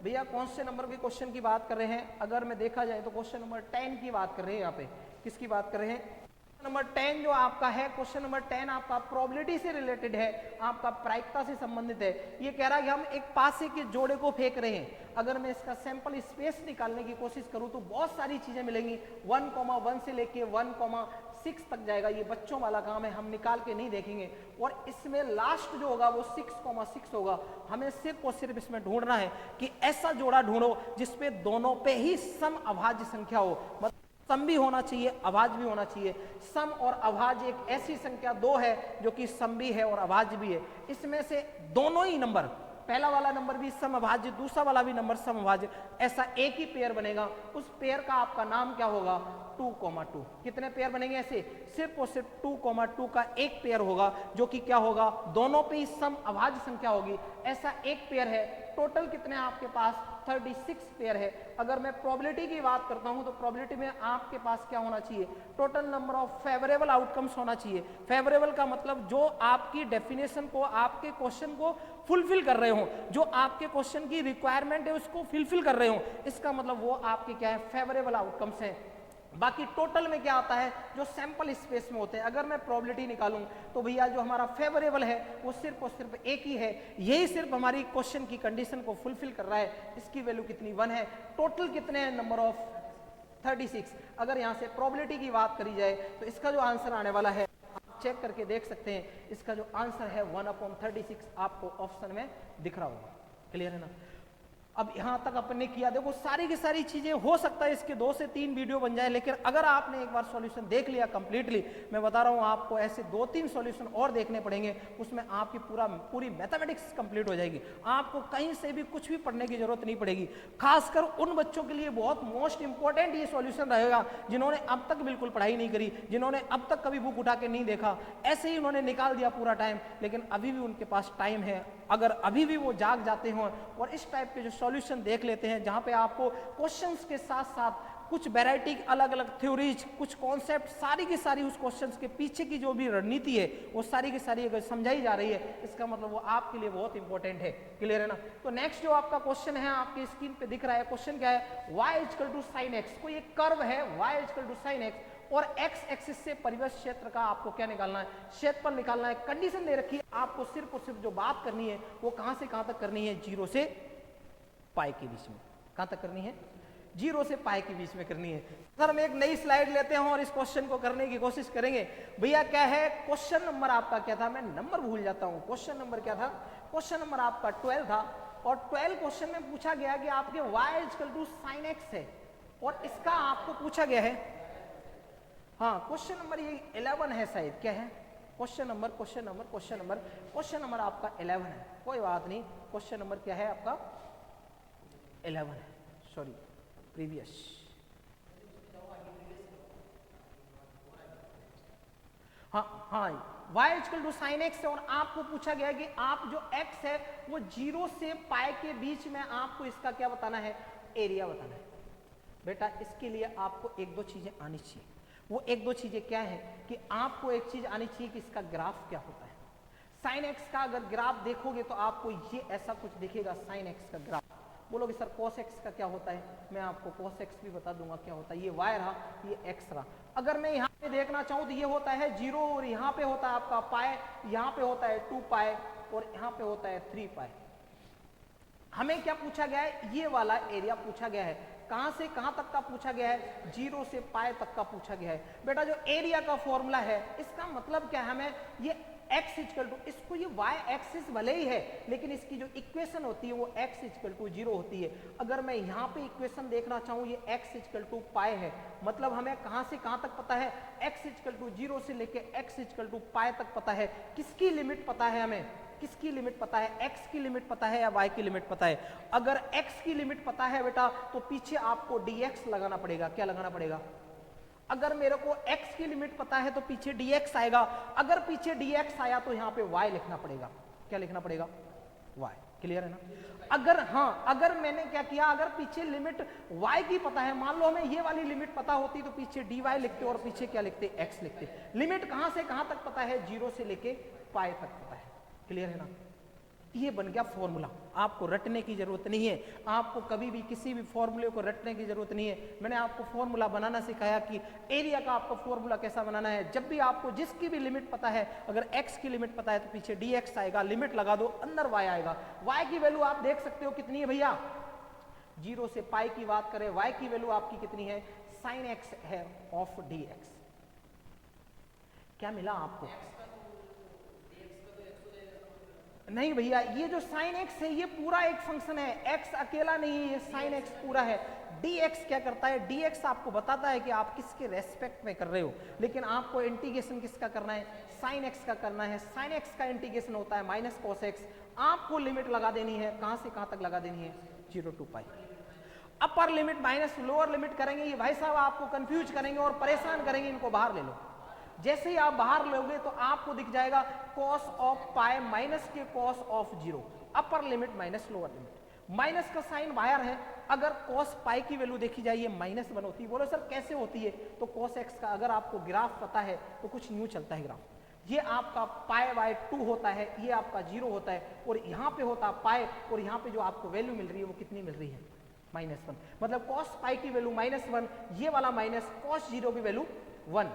भैया कौन से नंबर के क्वेश्चन की बात कर रहे हैं? अगर मैं देखा जाए तो क्वेश्चन नंबर 10 की बात कर रहे हैं। यहाँ पे किसकी बात कर रहे हैं? नंबर 10 जो आपका है, क्वेश्चन नंबर 10 आपका प्रोबेबिलिटी से रिलेटेड है, आपका प्रायिकता से संबंधित है। ये कह रहा है कि हम एक पासे के जोड़े को फेंक रहे हैं, अगर मैं इसका सैंपल स्पेस निकालने की कोशिश करूं तो बहुत सारी चीजें मिलेंगी। 1,1 से लेके 1,6 तक जाएगा। ये बच्चों वाला काम है, हम निकाल के नहीं देखेंगे। और इसमें लास्ट जो होगा वो 6,6 होगा। हमें सिर्फ और सिर्फ इसमें ढूंढना है कि ऐसा जोड़ा ढूंढो जिसमें दोनों पे ही सम अभाज्य संख्या हो, मतलब सम भी होना चाहिए, अभाज्य भी होना चाहिए। सम और अभाज्य एक ऐसी संख्या 2 है जो कि सम भी है और अभाज्य भी है। इसमें से दोनों ही नंबर, पहला वाला नंबर भी सम अभाज्य, दूसरा वाला भी नंबर सम अभाज्य, ऐसा एक ही पेयर बनेगा। उस पेयर का आपका नाम क्या होगा? 2,2। कितने पेयर बनेंगे ऐसे? सिर्फ और सिर्फ 2,2 का एक पेयर होगा, जो कि क्या होगा? दोनों पे ही सम अभाज्य संख्या होगी, ऐसा एक पेयर है। टोटल कितने आपके पास? 36 पेयर है। अगर मैं प्रोबेबिलिटी की बात करता हूं तो प्रोबेबिलिटी में आपके पास क्या होना चाहिए? Total number of favourable outcomes होना चाहिए। फेवरेबल का मतलब जो आपकी डेफिनेशन को, आपके क्वेश्चन को फुलफिल कर रहे हो, जो आपके क्वेश्चन की रिक्वायरमेंट है उसको फुलफिल कर रहे हो, इसका मतलब वो आपके क्या है? फेवरेबल आउटकम्स हैं। बाकी टोटल में क्या आता है? जो सैंपल स्पेस में होते हैं। अगर मैं प्रोबेबिलिटी निकालूं तो भैया जो हमारा फेवरेबल है वो सिर्फ और सिर्फ एक ही है, यही सिर्फ हमारी क्वेश्चन की कंडीशन को फुलफिल कर रहा है। इसकी वैल्यू कितनी? 1 है। टोटल कितने हैं? Number of 36। अगर यहाँ से प्रोबेबिलिटी की बात करी जाए तो इसका जो आंसर आने वाला है आप चेक करके देख सकते हैं। इसका जो आंसर है 1/36 आपको ऑप्शन में दिख रहा होगा। क्लियर है ना? अब यहाँ तक अपन ने किया, देखो सारी की सारी चीजें, हो सकता है इसके 2 से 3 वीडियो बन जाए, लेकिन अगर आपने एक बार सॉल्यूशन देख लिया कंप्लीटली, मैं बता रहा हूँ आपको ऐसे 2-3 सॉल्यूशन और देखने पड़ेंगे, उसमें आपकी पूरी मैथमेटिक्स कंप्लीट हो जाएगी। आपको कहीं से भी कुछ भी पढ़ने की जरूरत नहीं पड़ेगी। खासकर उन बच्चों के लिए बहुत मोस्ट इंपॉर्टेंट ये सॉल्यूशन रहेगा जिन्होंने अब तक बिल्कुल पढ़ाई नहीं करी, जिन्होंने अब तक कभी बुक उठा के नहीं देखा, ऐसे ही उन्होंने निकाल दिया पूरा टाइम, लेकिन अभी भी उनके पास टाइम है। अगर अभी भी वो जाग जाते हों और इस टाइप के जो सॉल्यूशन देख लेते हैं, जहां पे आपको क्वेश्चंस के साथ साथ कुछ वैरायटी, अलग अलग थ्योरीज, कुछ कॉन्सेप्ट, सारी की सारी उस क्वेश्चंस के पीछे की जो भी रणनीति है वो सारी की सारी अगर समझाई जा रही है, इसका मतलब वो आपके लिए बहुत इंपॉर्टेंट है। क्लियर है ना? तो नेक्स्ट जो आपका क्वेश्चन है आपकी स्क्रीन पे दिख रहा है, क्वेश्चन क्या है, y equal to sine X. कोई एक कर्व है y equal to sine X और x एक्सिस से परिवेश क्षेत्र का आपको क्या निकालना है, क्षेत्रफल निकालना है। कंडीशन दे रखी है, आपको सिर्फ और सिर्फ जो बात करनी है वो कहां से कहां तक करनी है, 0 से पाई के बीच में। कहां तक करनी है? 0 से पाई के बीच में करनी है। सर हम एक नई स्लाइड लेते हैं और इस क्वेश्चन को करने की कोशिश करेंगे। भैया क्या है, क्वेश्चन नंबर आपका क्या था, मैं नंबर भूल जाता हूं, क्वेश्चन नंबर क्या था, क्वेश्चन नंबर आपका 12 था और 12 क्वेश्चन में पूछा गया कि आपके y equal to sine X है और इसका आपको पूछा गया है, हाँ क्वेश्चन नंबर ये 11 है शायद, क्या है क्वेश्चन नंबर आपका 11 है। कोई बात नहीं, क्वेश्चन नंबर क्या है आपका 11 है, सॉरी प्रीवियस। हाँ y equal to sine X है और आपको पूछा गया कि आप जो x है वो 0 से पाई के बीच में आपको इसका क्या बताना है, एरिया बताना है। बेटा इसके लिए आपको 1-2 चीजें आनी चाहिए। वो 1-2 चीजें क्या है कि आपको एक चीज आनी चाहिए कि इसका ग्राफ क्या होता है। साइन एक्स का अगर ग्राफ देखोगे तो आपको ये ऐसा कुछ दिखेगा, साइन एक्स का ग्राफ। बोलोगे सर कॉस एक्स का क्या होता है, मैं आपको कॉस एक्स भी बता दूंगा क्या होता है। ये y रहा, ये x रहा। अगर मैं यहाँ पे देखना चाहूँ तो ये होता है 0 और यहाँ पे होता है आपका पाई, यहाँ पे होता है 2 पाई और यहाँ पे होता है 3 पाई। हमें क्या पूछा गया है, ये वाला एरिया पूछा गया है। कहां से कहां तक का पूछा गया है, 0 से पाई तक का पूछा गया है। बेटा जो एरिया का फॉर्मूला है इसका मतलब क्या है, हमें ये x इक्वल टू, इसको ये y एक्सिस भले ही है लेकिन इसकी जो इक्वेशन होती है वो x इक्वल टू 0 होती है। अगर मैं यहाँ पे इक्वेशन देखना चाहूँ, ये x इक्वल टू पाई है, मतलब हमें कहां से कहां तक पता है, x इक्वल टू 0 से लेके x इक्वल टू पाई तक पता है। किसकी लिमिट पता है हमें, किसकी लिमिट पता है, x की लिमिट पता है या y की लिमिट पता है। अगर x की लिमिट पता है बेटा तो पीछे आपको dx लगाना पड़ेगा। क्या लगाना पड़ेगा? अगर मेरे को x की लिमिट पता है तो पीछे dx आएगा। अगर पीछे dx आया तो यहाँ पे y लिखना पड़ेगा। क्या लिखना पड़ेगा? y। क्लियर है ना? अगर हाँ, अगर मैंने क्या किया, अगर पीछे लिमिट y की पता है, मान लो हमें ये वाली लिमिट पता होती तो पीछे dy लिखते और पीछे क्या लिखते, x लिखते। लिमिट कहां से कहां तक पता है, 0 से लेके पाई तक पता है। क्लियर है ना? ये बन गया फॉर्मूला। आपको रटने की जरूरत नहीं है, आपको कभी भी किसी भी फॉर्मूले को रटने की जरूरत नहीं है। मैंने आपको फॉर्मूला बनाना सिखाया कि एरिया का आपको फॉर्मूला कैसा बनाना है। जब भी आपको जिसकी भी लिमिट पता है, अगर x की लिमिट पता है तो पीछे dx आएगा, लिमिट लगा दो, अंदर y आएगा। y की वैल्यू आप देख सकते हो कितनी है भैया, 0 से पाई की बात करें, y की वैल्यू आपकी कितनी है, साइन x है ऑफ dx। क्या मिला आपको? नहीं भैया, ये जो साइन एक्स है ये पूरा एक फंक्शन है, x अकेला नहीं है, ये साइन एक्स पूरा है। dx क्या करता है, dx आपको बताता है कि आप किसके रेस्पेक्ट में कर रहे हो, लेकिन आपको इंटीग्रेशन किसका करना है, साइन एक्स का करना है। साइन एक्स का इंटीग्रेशन होता है माइनस कॉस एक्स। आपको लिमिट लगा देनी है, कहां से कहां तक लगा देनी है, 0 to pi. Upper limit minus lower limit करेंगे, ये भाई साहब आपको कंफ्यूज करेंगे और परेशान करेंगे, इनको बाहर ले लो। जैसे ही आप बाहर लोगे तो आपको दिख जाएगा cos ऑफ पाई माइनस के cos of 0। Upper limit minus lower limit, minus का साइन बाहर है। अगर cos पाई की वैल्यू देखी जाए ये -1 होती है। बोलो सर कैसे होती है, तो cos x का अगर आपको ग्राफ पता है तो कुछ न्यू चलता है ग्राफ। ये आपका π/2 होता है, ये आपका 0 होता है और यहाँ पे होता है पाई और यहाँ पे जो आपको वैल्यू मिल रही है वो कितनी मिल रही है, -1। मतलब cos पाई की वैल्यू -1, ये वाला माइनस, cos 0 की वैल्यू 1।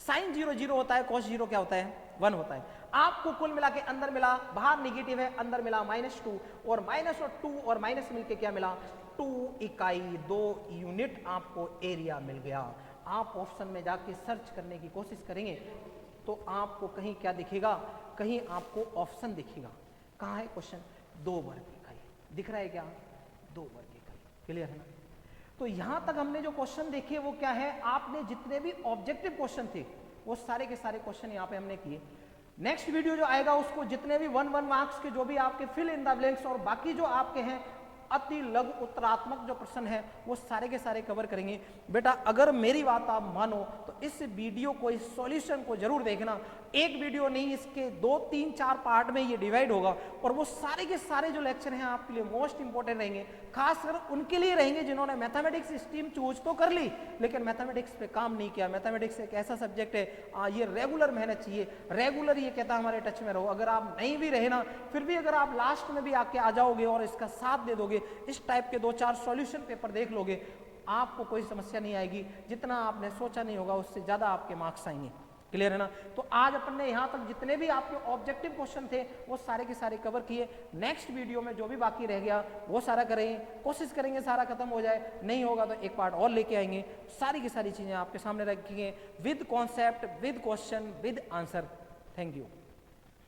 साइन 0 0 होता है, cos 0 क्या होता है, 1 होता है। आपको कुल मिला के अंदर मिला, बाहर निगेटिव है, अंदर मिला -2 और माइनस और 2 और माइनस मिलके क्या मिला, 2 इकाई 2 यूनिट आपको एरिया मिल गया। आप ऑप्शन में जाके सर्च करने की कोशिश करेंगे तो आपको कहीं क्या दिखेगा, कहीं आपको ऑप्शन दिखेगा। कहाँ है क्वेश्चन, 2 वर्ग इकाई। दिख रहा है क्या, 2 वर्टिकल, क्लियर है ना। तो यहां तक हमने जो क्वेश्चन देखे वो क्या है, आपने जितने भी ऑब्जेक्टिव क्वेश्चन थे वो सारे के सारे क्वेश्चन यहाँ पे हमने किए। नेक्स्ट वीडियो जो आएगा उसको जितने भी 1 मार्क्स के जो भी आपके फिल इन द ब्लैंक्स और बाकी जो आपके हैं अति लघु उत्तरात्मक जो प्रश्न है वो सारे के सारे कवर करेंगे। बेटा अगर मेरी बात आप मानो तो इस वीडियो को, इस सॉल्यूशन को जरूर देखना। एक वीडियो नहीं, इसके 2, 3, 4 पार्ट में ये डिवाइड होगा और वो सारे के सारे जो लेक्चर हैं आपके लिए मोस्ट इंपॉर्टेंट रहेंगे। खासकर उनके लिए रहेंगे जिन्होंने मैथमेटिक्स स्ट्रीम चूज तो कर ली लेकिन मैथमेटिक्स पे काम नहीं किया। मैथमेटिक्स एक ऐसा सब्जेक्ट है, ये रेगुलर मेहनत चाहिए, रेगुलर ये कहता है हमारे टच में रहो। अगर आप नहीं भी रहे ना, फिर भी अगर आप लास्ट में भी आके आ जाओगे और इसका साथ दे दोगे, इस टाइप के 2-4 सॉल्यूशन पेपर देख लोगे, आपको कोई समस्या नहीं आएगी। जितना आपने सोचा नहीं होगा उससे ज्यादा आपके मार्क्स आएंगे, क्लियर है ना। तो आज अपन ने यहाँ तक जितने भी आपके ऑब्जेक्टिव क्वेश्चन थे वो सारे के सारे कवर किए। नेक्स्ट वीडियो में जो भी बाकी रह गया वो सारा करेंगे, कोशिश करेंगे सारा खत्म हो जाए, नहीं होगा तो एक पार्ट और लेके आएंगे। सारी की सारी चीजें आपके सामने रखेंगे with concept, with question, with answer. Thank you.